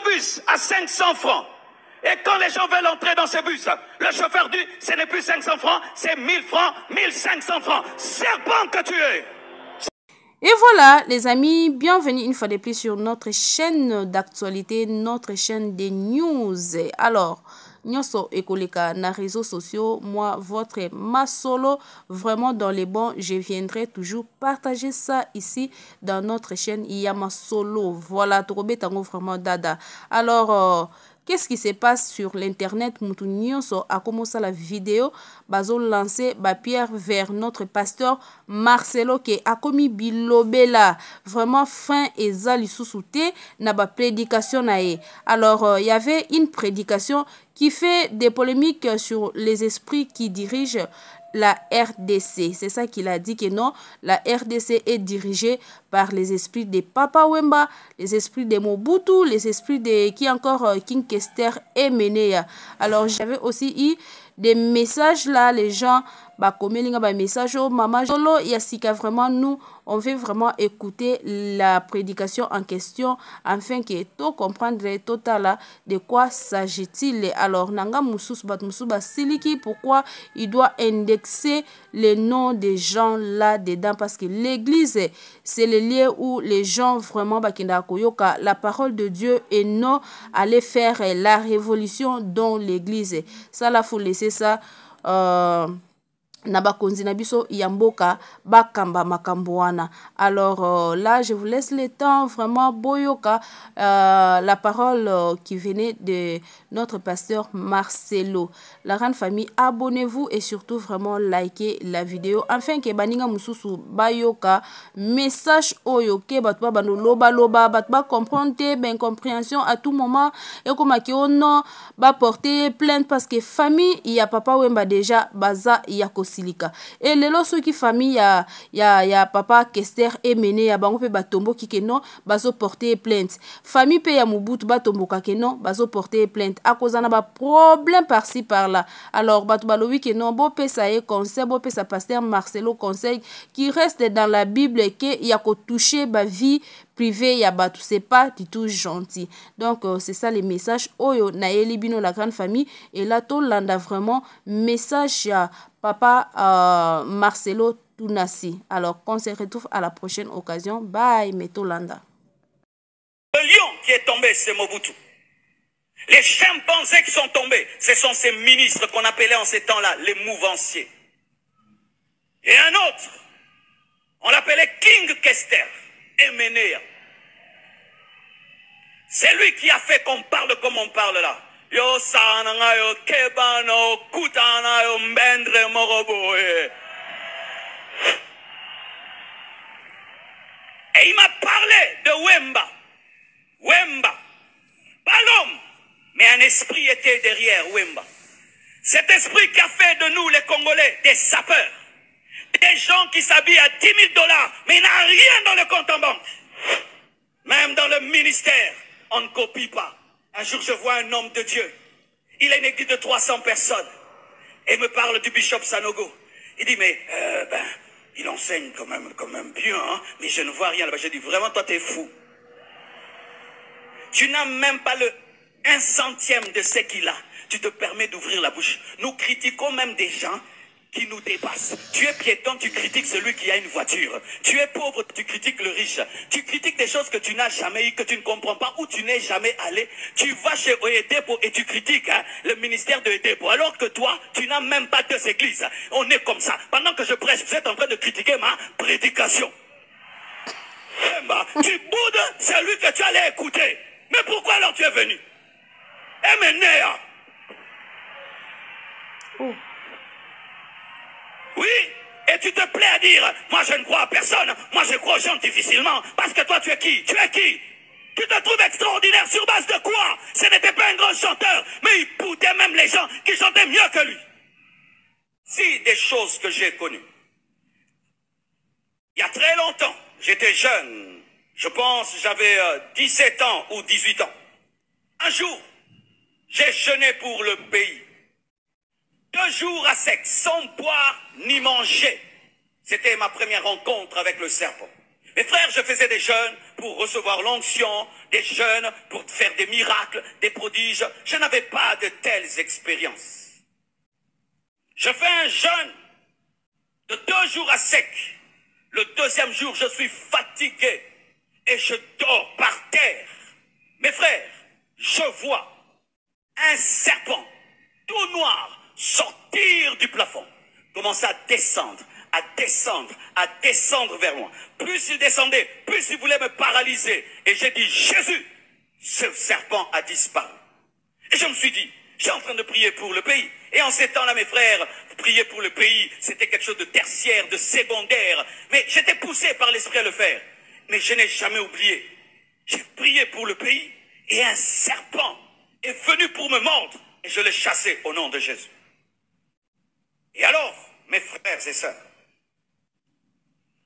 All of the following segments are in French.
bus à 500 francs. Et quand les gens veulent entrer dans ce bus, le chauffeur dit, ce n'est plus 500 francs, c'est 1000 francs, 1500 francs. Serpent que tu es! Et voilà les amis, bienvenue une fois de plus sur notre chaîne d'actualité, notre chaîne des news. Alors, Nyoso Ekoleka na réseaux sociaux, moi votre Masolo, vraiment dans les bons, je viendrai toujours partager ça ici dans notre chaîne Yama Solo. Voilà, Torobe Tango vraiment dada. Alors, qu'est-ce qui se passe sur l'internet? Moutou Nyonso a commencé la vidéo, bazo lancé ba pierre vers notre pasteur Marcelo qui a commis bilobela. Vraiment fin et zali sous-souté na ba prédication nae. Alors, il y avait une prédication qui fait des polémiques sur les esprits qui dirigent la RDC. C'est ça qu'il a dit que non, la RDC est dirigée par les esprits de Papa Wemba, les esprits de Mobutu, les esprits de qui encore King Kester et Menea. Alors j'avais aussi eu des messages là, les gens bakomelinga ba message au mama jolo yasika, vraiment nous on veut vraiment écouter la prédication en question afin que tout comprendre total de quoi s'agit-il. Alors nanga musus bat musuba siliki, pourquoi il doit indexer les noms des gens là dedans, parce que l'église c'est le lieu où les gens vraiment bakinda koyoka la parole de Dieu et non aller faire la révolution dans l'église. Ça là faut laisser ça na bakonzi na biso yamboka bakamba makambo wana. Alors là je vous laisse le temps vraiment boyoka la parole qui venait de notre pasteur Marcelo. La grande famille, abonnez-vous et surtout vraiment likez la vidéo afin que baninga mususu bayoka message oyo ke batba bano loba loba batba comprendre ben compréhension à tout moment et comme ki ono ba porter plainte parce que famille il y a Papa Wemba déjà baza ya silika. Et lelo soki famille ya Papa Kester et Mené ya bango pe batombo ki ke non bazo porter plainte. Famille pe ya Mobutu batombo ka ke non bazo porter plainte. A cause na ba problème par-ci par-là. Alors batu balobi ke non bo pe sa e conseil, bo pe sa pasteur Marcelo conseil qui reste dans la Bible ke ya ko toucher ba vie privé ya batu, c'est pas du tout gentil. Donc c'est ça les messages oyo na elibino la grande famille. Et là to landa vraiment message ya Papa Marcelo Tunasi. Alors qu'on se retrouve à la prochaine occasion. Bye Meto Landa. Le lion qui est tombé, c'est Mobutu. Les chimpanzés qui sont tombés, ce sont ces ministres qu'on appelait en ces temps-là les mouvanciers. Et un autre, on l'appelait King Kester. Emenea. C'est lui qui a fait qu'on parle comme on parle là. Yo sananga yo kebano kutana yo mbendre moroboe. Et il m'a parlé de Wemba. Wemba. Pas l'homme, mais un esprit était derrière Wemba. Cet esprit qui a fait de nous les Congolais des sapeurs. Des gens qui s'habillent à 10 000 $, mais il n'a rien dans le compte en banque. Même dans le ministère, on ne copie pas. Un jour, je vois un homme de Dieu. Il a une église de 300 personnes. Et me parle du bishop Sanogo. Il dit, mais, il enseigne quand même bien, hein, mais je ne vois rien là-bas. Je dis, vraiment, toi, t'es fou. Tu n'as même pas le 1/100 de ce qu'il a. Tu te permets d'ouvrir la bouche. Nous critiquons même des gens qui nous dépasse. Tu es piéton, tu critiques celui qui a une voiture. Tu es pauvre, tu critiques le riche. Tu critiques des choses que tu n'as jamais eues, que tu ne comprends pas, où tu n'es jamais allé. Tu vas chez Oyedepo et tu critiques le ministère de Oyedepo. Alors que toi, tu n'as même pas deux églises. On est comme ça. Pendant que je prêche, vous êtes en train de critiquer ma prédication. Tu boudes celui que tu allais écouter. Mais pourquoi alors tu es venu? Emenea. Oui, et tu te plais à dire, moi je ne crois à personne, moi je crois aux gens difficilement, parce que toi tu es qui? Tu es qui? Tu te trouves extraordinaire sur base de quoi? Ce n'était pas un grand chanteur, mais il poutait même les gens qui chantaient mieux que lui. Si des choses que j'ai connues. Il y a très longtemps, j'étais jeune, je pense j'avais 17 ans ou 18 ans. Un jour, j'ai jeûné pour le pays. 2 jours à sec, sans boire ni manger. C'était ma première rencontre avec le serpent. Mes frères, je faisais des jeûnes pour recevoir l'onction, des jeûnes pour faire des miracles, des prodiges. Je n'avais pas de telles expériences. Je fais un jeûne de 2 jours à sec. Le 2e jour, je suis fatigué et je dors par terre. Mes frères, je vois un serpent tout noir sortir du plafond, commencer à descendre, à descendre, à descendre vers moi. Plus il descendait, plus il voulait me paralyser. Et j'ai dit, Jésus, ce serpent a disparu. Et je me suis dit, j'ai en train de prier pour le pays. Et en ces temps-là, mes frères, prier pour le pays, c'était quelque chose de tertiaire, de secondaire. Mais j'étais poussé par l'esprit à le faire. Mais je n'ai jamais oublié. J'ai prié pour le pays et un serpent est venu pour me mordre. Et je l'ai chassé au nom de Jésus. Et alors, mes frères et sœurs,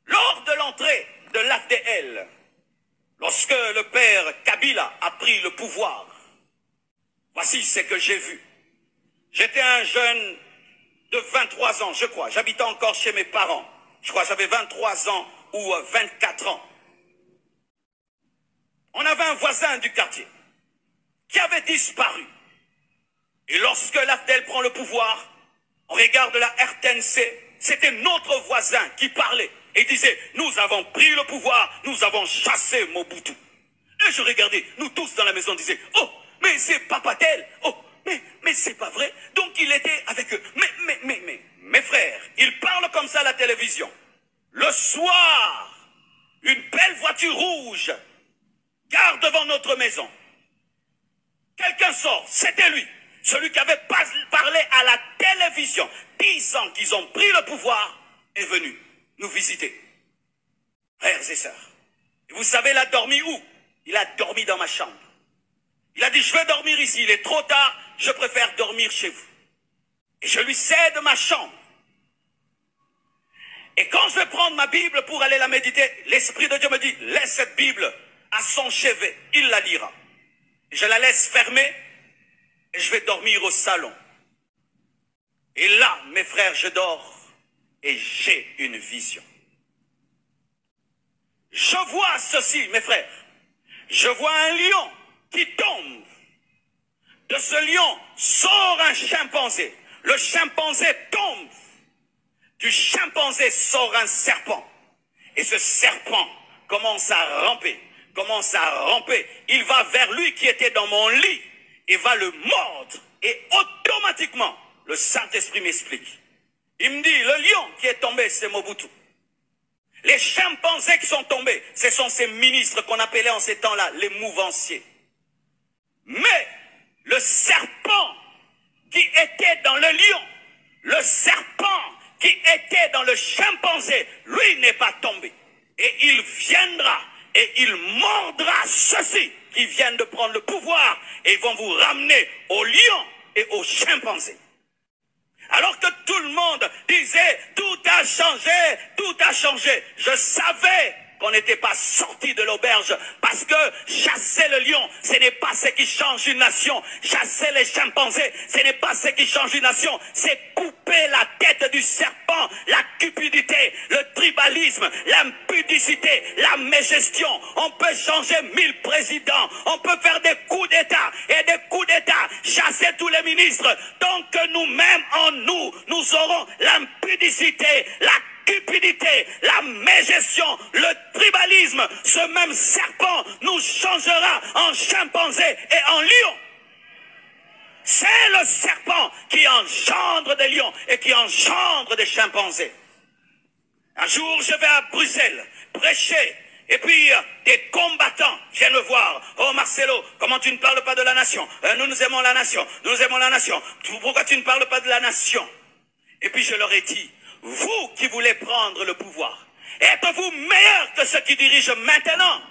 lors de l'entrée de l'AFDL, lorsque le père Kabila a pris le pouvoir, voici ce que j'ai vu. J'étais un jeune de 23 ans, je crois. J'habitais encore chez mes parents. Je crois que j'avais 23 ans ou 24 ans. On avait un voisin du quartier qui avait disparu. Et lorsque l'AFDL prend le pouvoir, on regarde la RTNC, c'était notre voisin qui parlait et disait, nous avons pris le pouvoir, nous avons chassé Mobutu. Et je regardais, nous tous dans la maison disaient, oh, mais c'est Papa tel, oh, mais c'est pas vrai. Donc il était avec eux. Mais, mes frères, ils parlent comme ça à la télévision. Le soir, une belle voiture rouge gare devant notre maison. Quelqu'un sort, c'était lui. Celui qui avait parlé à la télévision, disant qu'ils ont pris le pouvoir, est venu nous visiter. Frères et sœurs. Et vous savez, il a dormi où? Il a dormi dans ma chambre. Il a dit, je veux dormir ici, il est trop tard, je préfère dormir chez vous. Et je lui cède ma chambre. Et quand je vais prendre ma Bible pour aller la méditer, l'Esprit de Dieu me dit, laisse cette Bible à son chevet, il la lira. Et je la laisse fermer et je vais dormir au salon. Et là, mes frères, je dors et j'ai une vision. Je vois ceci, mes frères. Je vois un lion qui tombe. De ce lion sort un chimpanzé. Le chimpanzé tombe. Du chimpanzé sort un serpent. Et ce serpent commence à ramper. Commence à ramper. Il va vers lui qui était dans mon lit et va le mordre. Et automatiquement, le Saint-Esprit m'explique. Il me dit, le lion qui est tombé, c'est Mobutu. Les chimpanzés qui sont tombés, ce sont ces ministres qu'on appelait en ces temps-là les mouvanciers. Mais le serpent qui était dans le lion, le serpent qui était dans le chimpanzé, lui n'est pas tombé. Et il viendra et il mordra ceux-ci qui viennent de prendre le pouvoir et ils vont vous ramener au lion et au chimpanzé. Alors que tout le monde disait, tout a changé, je savais qu'on n'était pas sorti de l'auberge parce que chasser le lion, ce n'est pas ce qui change une nation. Chasser les chimpanzés, ce n'est pas ce qui change une nation. C'est couper la tête du serpent, la cupidité, le tribalisme, l'impudicité, la mégestion. On peut changer 1000 présidents, on peut faire des coups d'État et des coups d'État, chasser tous les ministres. Tant que nous-mêmes en nous, nous aurons l'impudicité, la cupidité, la mégestion, le tribalisme, ce même serpent nous changera en chimpanzé et en lion. C'est le serpent qui engendre des lions et qui engendre des chimpanzés. Un jour, je vais à Bruxelles prêcher et puis des combattants viennent me voir. Oh Marcelo, comment tu ne parles pas de la nation? Nous aimons la nation, nous aimons la nation. Pourquoi tu ne parles pas de la nation? Et puis je leur ai dit, vous qui voulez prendre le pouvoir, êtes-vous meilleur que ceux qui dirigent maintenant?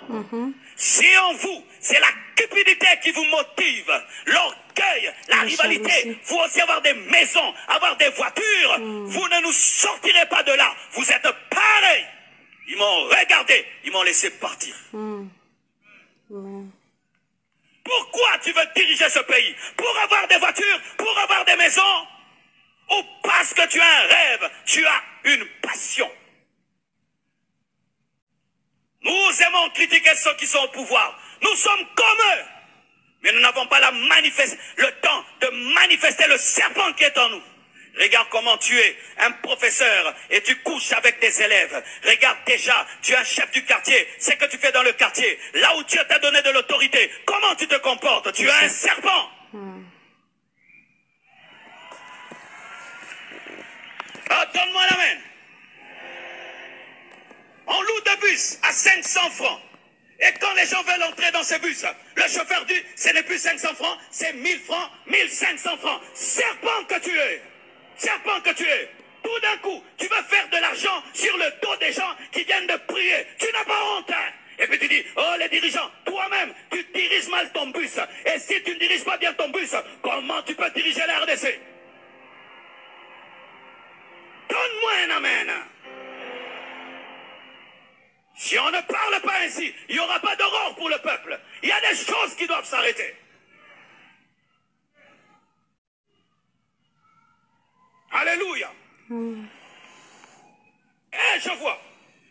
Si en vous, c'est la cupidité qui vous motive, l'orgueil, la rivalité, vous aussi avoir des maisons, avoir des voitures, vous ne nous sortirez pas de là. Vous êtes pareils. Ils m'ont regardé, ils m'ont laissé partir. Pourquoi tu veux diriger ce pays? Pour avoir des voitures, pour avoir des maisons? Ou parce que tu as un rêve, tu as une passion? Nous aimons critiquer ceux qui sont au pouvoir. Nous sommes comme eux. Mais nous n'avons pas le temps de manifester le serpent qui est en nous. Regarde comment tu es un professeur et tu couches avec tes élèves. Regarde déjà, tu es un chef du quartier. C'est que tu fais dans le quartier. Là où Dieu t'a donné de l'autorité. Comment tu te comportes? Tu es un serpent. Ah, donne-moi l'amen. On loue des bus à 500 francs. Et quand les gens veulent entrer dans ces bus, le chauffeur dit, ce n'est plus 500 francs, c'est 1000 francs, 1500 francs. Serpent que tu es. Serpent que tu es. Tout d'un coup, tu vas faire de l'argent sur le dos des gens qui viennent de prier. Tu n'as pas honte. Hein? Et puis tu dis, oh les dirigeants, toi-même, tu diriges mal ton bus. Et si tu ne diriges pas bien ton bus, comment tu peux diriger la RDC? Donne-moi un amen. Si on ne parle pas ainsi, il n'y aura pas d'aurore pour le peuple. Il y a des choses qui doivent s'arrêter. Alléluia. Et je vois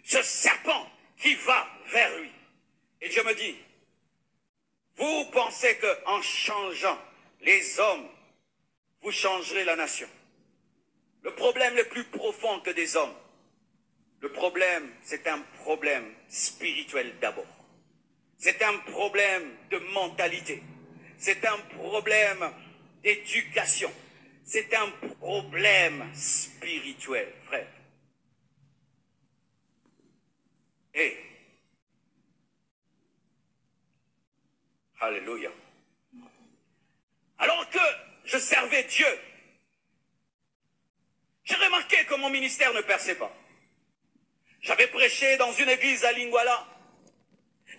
ce serpent qui va vers lui. Et Dieu me dit, vous pensez qu'en changeant les hommes, vous changerez la nation. Le problème le plus profond que des hommes, le problème, c'est un problème spirituel d'abord. C'est un problème de mentalité. C'est un problème d'éducation. C'est un problème spirituel, frère. Et, alléluia. Alors que je servais Dieu, j'ai remarqué que mon ministère ne perçait pas. J'avais prêché dans une église à Lingwala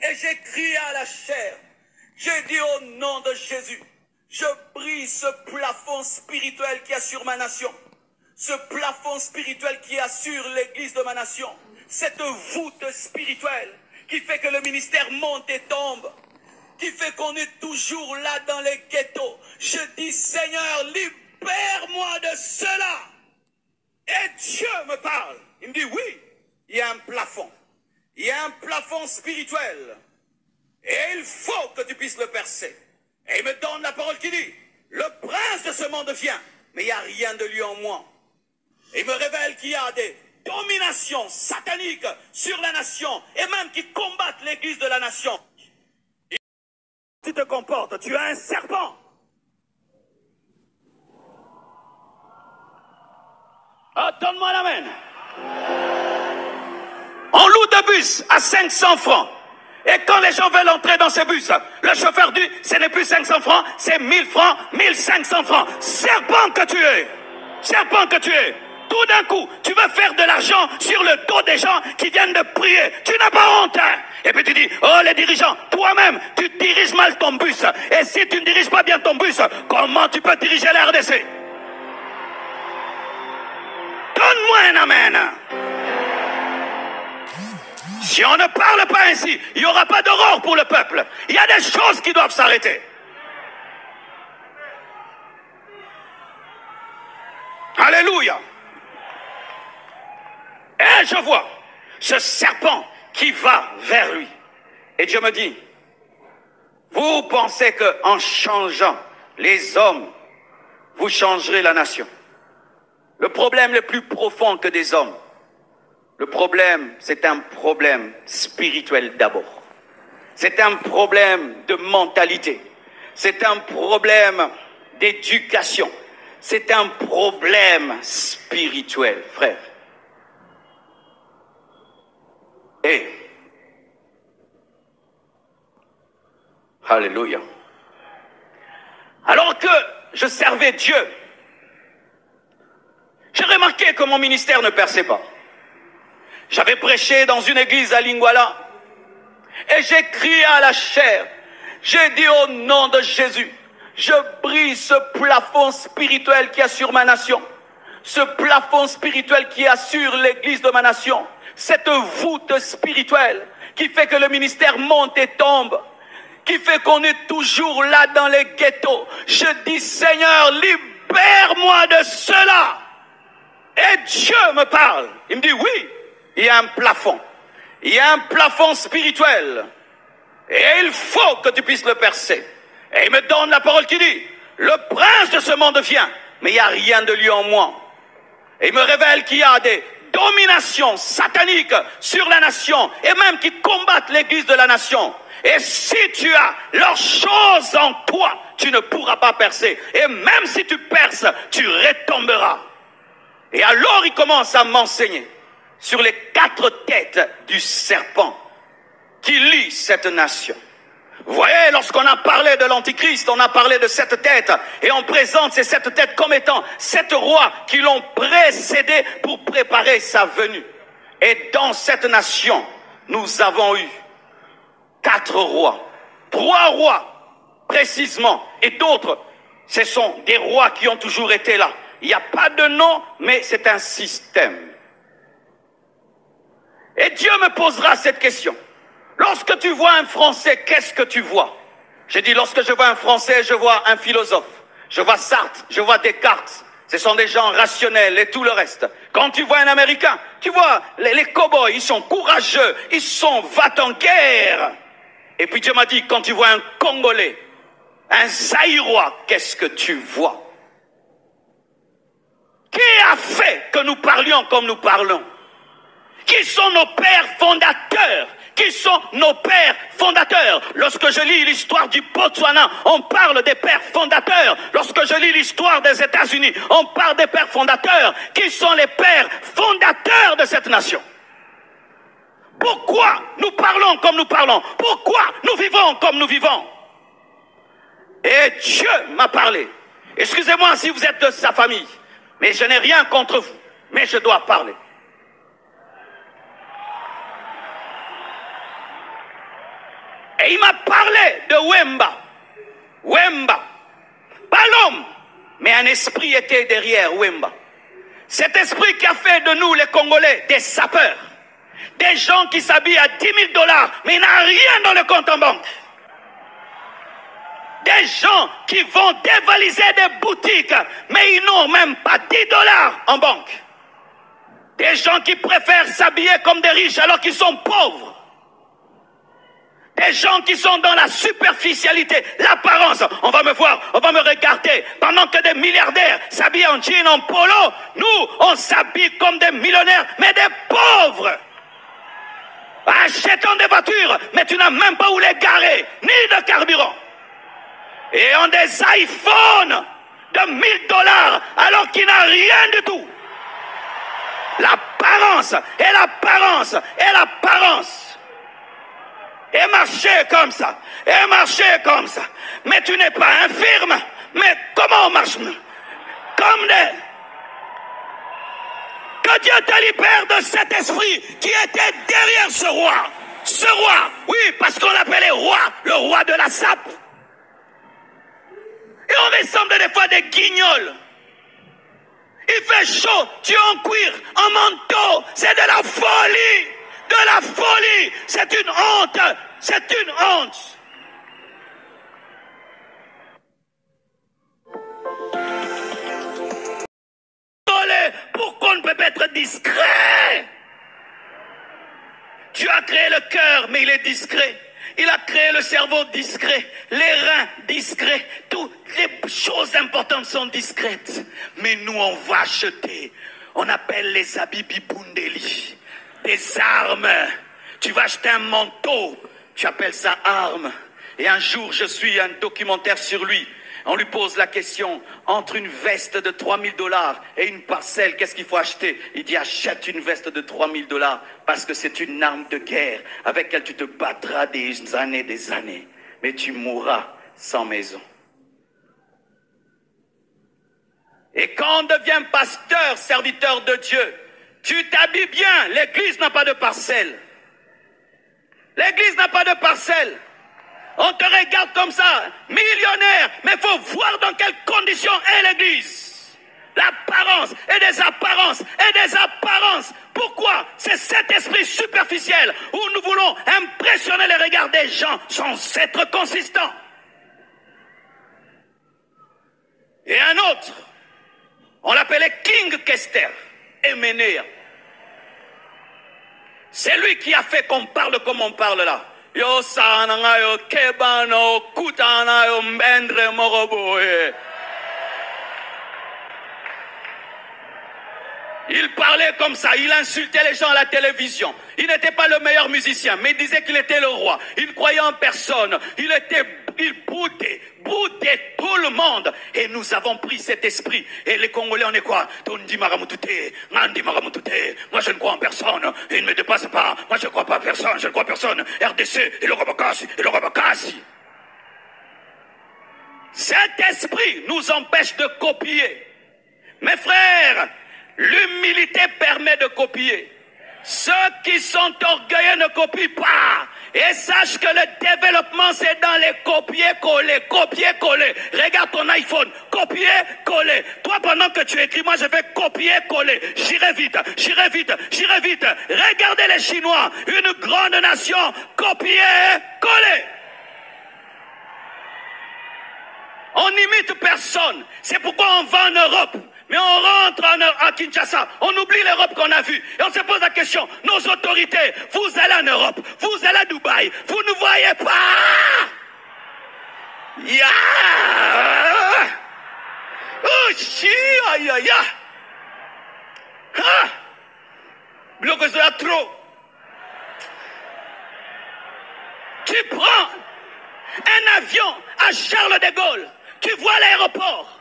et j'ai crié à la chair. J'ai dit au nom de Jésus, je brise ce plafond spirituel qui assure ma nation. Ce plafond spirituel qui assure l'église de ma nation. Cette voûte spirituelle qui fait que le ministère monte et tombe. Qui fait qu'on est toujours là dans les ghettos. Je dis, Seigneur, libère-moi de cela. Et Dieu me parle. Il me dit, oui, il y a un plafond. Il y a un plafond spirituel. Et il faut que tu puisses le percer. Et il me donne la parole qui dit, le prince de ce monde vient, mais il n'y a rien de lui en moi. Et il me révèle qu'il y a des dominations sataniques sur la nation, et même qui combattent l'église de la nation. Et tu te comportes, tu es un serpent. Ah, donne-moi l'amen. On loue des bus à 500 francs. Et quand les gens veulent entrer dans ces bus, le chauffeur dit, ce n'est plus 500 francs, c'est 1000 francs, 1500 francs. Serpent que tu es. Serpent que tu es. Tout d'un coup, tu vas faire de l'argent sur le dos des gens qui viennent de prier. Tu n'as pas honte. Hein? Et puis tu dis, oh les dirigeants, toi-même, tu diriges mal ton bus. Et si tu ne diriges pas bien ton bus, comment tu peux diriger la RDC? Donne-moi un amen. Si on ne parle pas ainsi, il n'y aura pas d'aurore pour le peuple. Il y a des choses qui doivent s'arrêter. Alléluia. Et je vois ce serpent qui va vers lui. Et Dieu me dit, vous pensez qu'en changeant les hommes, vous changerez la nation. Le problème le plus profond que des hommes, le problème, c'est un problème spirituel d'abord. C'est un problème de mentalité. C'est un problème d'éducation. C'est un problème spirituel, frère. Et, alléluia. Alors que je servais Dieu, j'ai remarqué que mon ministère ne perçait pas. J'avais prêché dans une église à Lingwala et j'ai crié à la chair. J'ai dit au nom de Jésus, je brise ce plafond spirituel qui assure ma nation. Ce plafond spirituel qui assure l'église de ma nation. Cette voûte spirituelle qui fait que le ministère monte et tombe. Qui fait qu'on est toujours là dans les ghettos. Je dis, Seigneur, libère-moi de cela. Et Dieu me parle. Il me dit, oui, il y a un plafond. Il y a un plafond spirituel. Et il faut que tu puisses le percer. Et il me donne la parole qui dit, le prince de ce monde vient, mais il n'y a rien de lui en moi. Et il me révèle qu'il y a des dominations sataniques sur la nation, et même qui combattent l'église de la nation. Et si tu as leurs choses en toi, tu ne pourras pas percer. Et même si tu perces, tu retomberas. Et alors il commence à m'enseigner sur les 4 têtes du serpent qui lie cette nation. Vous voyez, lorsqu'on a parlé de l'Antichrist, on a parlé de 7 têtes, et on présente ces 7 têtes comme étant 7 rois qui l'ont précédé pour préparer sa venue. Et dans cette nation, nous avons eu 4 rois, 3 rois précisément, et d'autres, ce sont des rois qui ont toujours été là. Il n'y a pas de nom, mais c'est un système. Et Dieu me posera cette question. Lorsque tu vois un Français, qu'est-ce que tu vois? J'ai dit, lorsque je vois un Français, je vois un philosophe. Je vois Sartre, je vois Descartes. Ce sont des gens rationnels et tout le reste. Quand tu vois un Américain, tu vois les cow-boys, ils sont courageux, ils sont va-t-en-guerre. Et puis Dieu m'a dit, quand tu vois un Congolais, un Zaïrois, qu'est-ce que tu vois? Qui a fait que nous parlions comme nous parlons? Qui sont nos pères fondateurs? Qui sont nos pères fondateurs? Lorsque je lis l'histoire du Botswana, on parle des pères fondateurs. Lorsque je lis l'histoire des États-Unis, on parle des pères fondateurs. Qui sont les pères fondateurs de cette nation? Pourquoi nous parlons comme nous parlons? Pourquoi nous vivons comme nous vivons? Et Dieu m'a parlé. Excusez-moi si vous êtes de sa famille, mais je n'ai rien contre vous, mais je dois parler. Et il m'a parlé de Wemba. Wemba. Pas l'homme, mais un esprit était derrière Wemba. Cet esprit qui a fait de nous, les Congolais, des sapeurs. Des gens qui s'habillent à 10 000 $, mais il n'a rien dans le compte en banque. Des gens qui vont dévaliser des boutiques, mais ils n'ont même pas 10 $ en banque. Des gens qui préfèrent s'habiller comme des riches alors qu'ils sont pauvres. Des gens qui sont dans la superficialité, l'apparence. On va me voir, on va me regarder. Pendant que des milliardaires s'habillent en jean, en polo, nous, on s'habille comme des millionnaires, mais des pauvres. Achetons des voitures, mais tu n'as même pas où les garer, ni de carburant. Et ont des iPhones de 1 000 $, alors qu'il n'a rien du tout. L'apparence, et l'apparence, et l'apparence. Et marcher comme ça, et marcher comme ça. Mais tu n'es pas infirme. Mais comment on marche? Comme des... Que Dieu te libère de cet esprit qui était derrière ce roi. Ce roi, oui, parce qu'on l'appelait roi, le roi de la sape. Et on ressemble des fois des guignols. Il fait chaud, tu es en cuir, en manteau, c'est de la folie. De la folie, c'est une honte, c'est une honte. Pourquoi on ne peut pas être discret? Dieu a créé le cœur, mais il est discret. Il a créé le cerveau discret, les reins discrets, toutes les choses importantes sont discrètes. Mais nous, on va acheter, on appelle les habits bibundeli. Des armes. Tu vas acheter un manteau, tu appelles ça arme. Et un jour, je suis un documentaire sur lui. On lui pose la question, entre une veste de 3 000 $ et une parcelle, qu'est-ce qu'il faut acheter? Il dit, achète une veste de 3 000 $ parce que c'est une arme de guerre avec laquelle tu te battras des années. Mais tu mourras sans maison. Et quand on devient pasteur, serviteur de Dieu, tu t'habilles bien. L'église n'a pas de parcelle. L'église n'a pas de parcelle. On te regarde comme ça, millionnaire, mais il faut voir dans quelles conditions est l'église. L'apparence et des apparences et des apparences. Pourquoi? C'est cet esprit superficiel où nous voulons impressionner les regards des gens sans être consistants. Et un autre, on l'appelait King Kester, Eménéa. C'est lui qui a fait qu'on parle comme on parle là. Yo sananga yo kebano kutana yo mbendre moroboe. Il parlait comme ça, il insultait les gens à la télévision. Il n'était pas le meilleur musicien, mais il disait qu'il était le roi. Il croyait en personne. Il broutait tout le monde. Et nous avons pris cet esprit. Et les Congolais, on est quoi? Tondi Maramutute, Nandi Maramutute. Moi, je ne crois en personne. Il ne me dépasse pas. Moi, je ne crois pas à personne. Je ne crois à personne. RDC, et le Rabakassi, et le Rabakassi. Cet esprit nous empêche de copier. Mes frères, l'humilité permet de copier. Ceux qui sont orgueilleux ne copient pas. Et sache que le développement, c'est dans les copier-coller. Copier-coller. Regarde ton iPhone. Copier-coller. Toi, pendant que tu écris, moi, je vais copier-coller. J'irai vite, j'irai vite, j'irai vite. Regardez les Chinois. Une grande nation. Copier-coller. On n'imite personne. C'est pourquoi on va en Europe. Mais on rentre à Kinshasa, on oublie l'Europe qu'on a vue. Et on se pose la question, nos autorités, vous allez en Europe, vous allez à Dubaï, vous ne voyez pas. Oh, chi, aïe, aïe, aïe. Bloc de trop. Tu prends un avion à Charles de Gaulle, tu vois l'aéroport.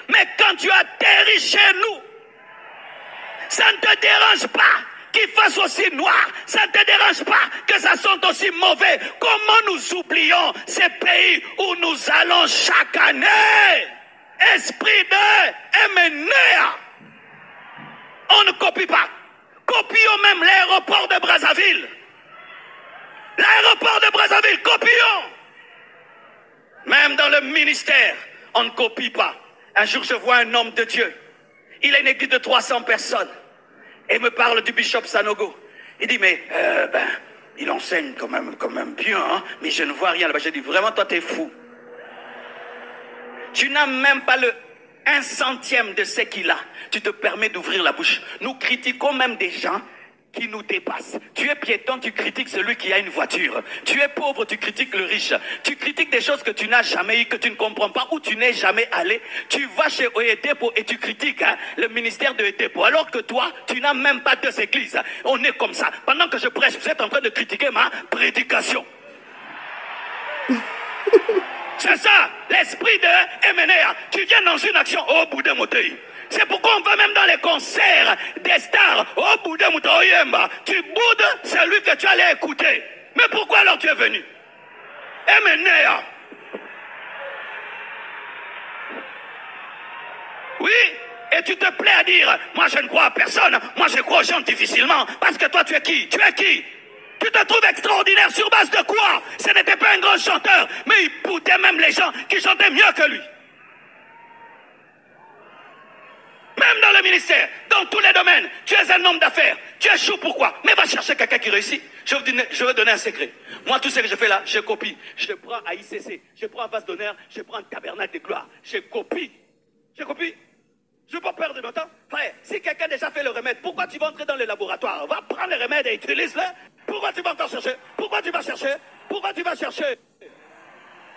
Mais quand tu atterris chez nous, ça ne te dérange pas qu'il fasse aussi noir. Ça ne te dérange pas que ça sente aussi mauvais. Comment nous oublions ces pays où nous allons chaque année? Esprit de MNEA. On ne copie pas. Copions même l'aéroport de Brazzaville. L'aéroport de Brazzaville, copions. Même dans le ministère, on ne copie pas. Un jour, je vois un homme de Dieu. Il a une église de 300 personnes. Et me parle du bishop Sanogo. Il dit, mais, il enseigne quand même bien, hein, mais je ne vois rien là-bas. J'ai dit, vraiment, toi, t'es fou. Tu n'as même pas le 1/100 de ce qu'il a. Tu te permets d'ouvrir la bouche. Nous critiquons même des gens qui nous dépassent. Tu es piéton, tu critiques celui qui a une voiture. Tu es pauvre, tu critiques le riche. Tu critiques des choses que tu n'as jamais eues, que tu ne comprends pas, où tu n'es jamais allé. Tu vas chez Oyedepo et tu critiques le ministère de Oyedepo. Alors que toi, tu n'as même pas 2 églises. On est comme ça. Pendant que je prêche, vous êtes en train de critiquer ma prédication. C'est ça, l'esprit de MNEA. Tu viens dans une action au bout de Motei. C'est pourquoi on va même dans les concerts des stars. Au bout de Moutoyemba, tu boudes celui que tu allais écouter. Mais pourquoi alors tu es venu? MNEA. Oui, et tu te plais à dire, moi je ne crois à personne, moi je crois aux gens difficilement. Parce que toi tu es qui? Tu es qui? Tu te trouves extraordinaire sur base de quoi? Ce n'était pas un grand chanteur, mais il boutait même les gens qui chantaient mieux que lui. Même dans le ministère, dans tous les domaines, tu es un homme d'affaires. Tu échoues, pourquoi? Mais va chercher quelqu'un qui réussit. Je vais donner un secret. Moi, tout ce que je fais là, je copie. Je prends à ICC, je prends à Vase d'honneur, je prends un tabernacle de gloire. Je copie. Je copie. Je ne veux pas perdre de mon temps. Frère, si quelqu'un a déjà fait le remède, pourquoi tu vas entrer dans le laboratoire? Va prendre le remède et utilise-le. Pourquoi tu vas encore chercher? Pourquoi tu vas chercher? Pourquoi tu vas chercher?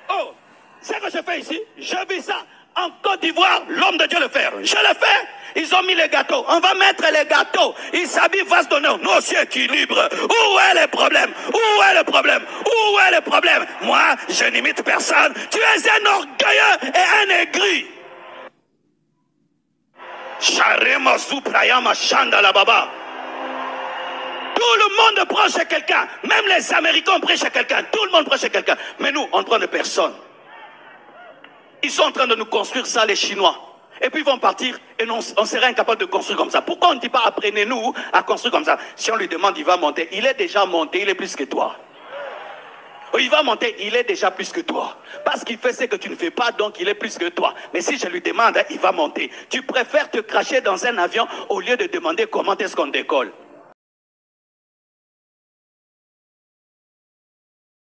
Oh, ce que je fais ici, je vis ça. En Côte d'Ivoire, l'homme de Dieu le fait. Je le fais. Ils ont mis les gâteaux. On va mettre les gâteaux. Ils s'habillent Vase d'honneur. Nous aussi équilibre. Où est le problème? Où est le problème? Où est le problème? Moi, je n'imite personne. Tu es un orgueilleux et un aigri. Charema Zuprayama Chandala Baba. Tout le monde prend chez quelqu'un. Même les Américains prennent chez quelqu'un. Tout le monde prend chez quelqu'un. Mais nous, on ne prend de personne. Ils sont en train de nous construire ça, les Chinois. Et puis ils vont partir et on serait incapable de construire comme ça. Pourquoi on ne dit pas apprenez-nous à construire comme ça? Si on lui demande, il va monter. Il est déjà monté, il est plus que toi. Il va monter, il est déjà plus que toi. Parce qu'il fait ce que tu ne fais pas, donc il est plus que toi. Mais si je lui demande, il va monter. Tu préfères te cracher dans un avion au lieu de demander comment est-ce qu'on décolle.